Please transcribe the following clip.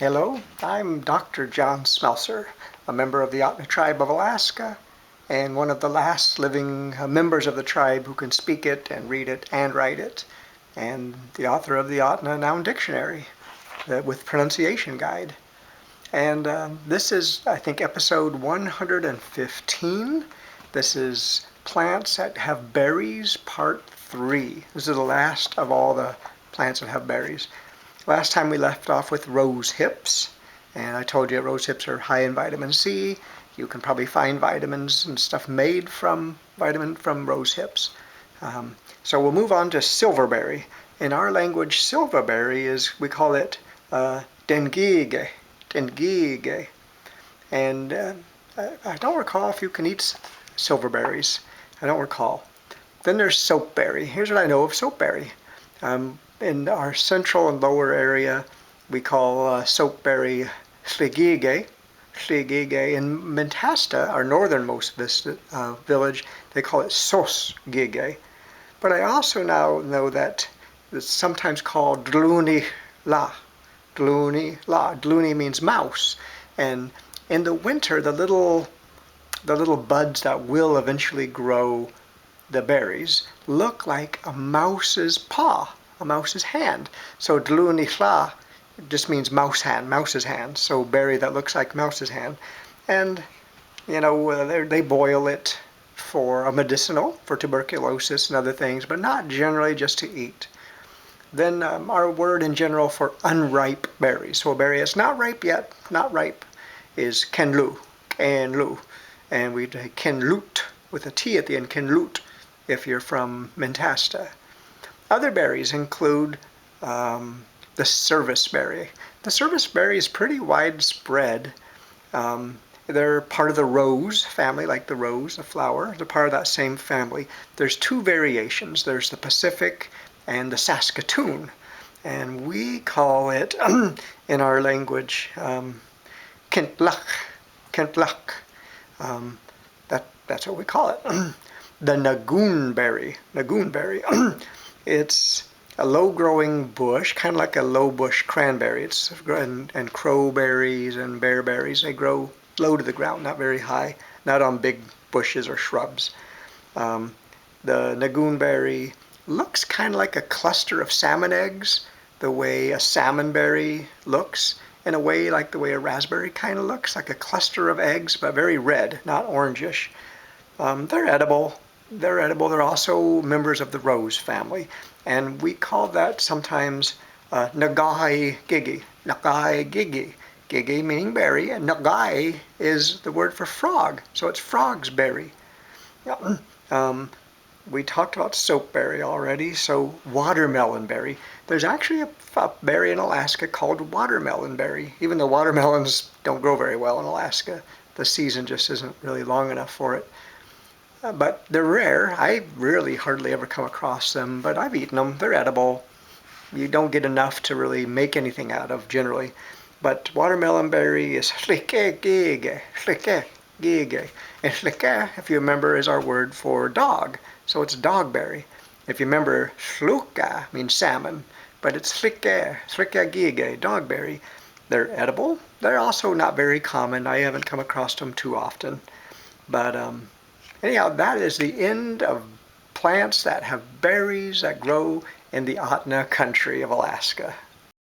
Hello, I'm Dr. John Smelcer, a member of the Ahtna tribe of Alaska, and one of the last living members of the tribe who can speak it and read it and write it, and the author of the Ahtna Noun Dictionary with pronunciation guide. And this is, I think, episode 115. This is Plants That Have Berries, Part 3. This is the last of all the plants that have berries. Last time we left off with rose hips, and I told you rose hips are high in vitamin C. You can probably find vitamins and stuff made from rose hips. So we'll move on to silverberry. In our language, silverberry is, we call it dengige. And I don't recall if you can eat silverberries. I don't recall. Then there's soapberry. Here's what I know of soapberry. In our central and lower area, we call soapberry sligige. In Mentasta, our northernmost village, they call it sosgige. But I also now know that it's sometimes called dluni la. Dluni means mouse. And in the winter, the little buds that will eventually grow the berries look like a mouse's paw, a mouse's hand. So dlunihla just means mouse's hand. So berry that looks like mouse's hand. And, they boil it for a medicinal, for tuberculosis and other things, but not generally just to eat. Then our word in general for unripe berries. So a berry that's not ripe yet, not ripe, is kenlu. And we kenlut with a T at the end, kenlut, if you're from Mentasta. Other berries include the serviceberry. The serviceberry is pretty widespread. They're part of the rose family, like the rose, the flower. They're part of that same family. There's two variations. There's the Pacific and the Saskatoon. And we call it, in our language, kintlach. That's what we call it. The nagoonberry. It's a low-growing bush, kind of like a low-bush cranberry. And crowberries and bearberries, they grow low to the ground, not very high, not on big bushes or shrubs. The nagoonberry looks kind of like a cluster of salmon eggs, the way a salmonberry looks, in a way like the way a raspberry kind of looks, like a cluster of eggs, but very red, not orangish. They're edible. They're also members of the rose family. And we call that sometimes nagai gigi. Gigi meaning berry, and nagai is the word for frog. So it's frog's berry. We talked about soapberry already, so watermelon berry. There's actually a berry in Alaska called watermelon berry, even though watermelons don't grow very well in Alaska. The season just isn't really long enough for it. But they're rare. I really hardly ever come across them, but I've eaten them. They're edible. You don't get enough to really make anything out of generally. But watermelon berry is slikegige. And slike, if you remember, is our word for dog. So it's dogberry. If you remember, sluka means salmon, but it's slikegige, dogberry. They're edible. They're also not very common. I haven't come across them too often. But anyhow, that is the end of plants that have berries that grow in the Ahtna country of Alaska.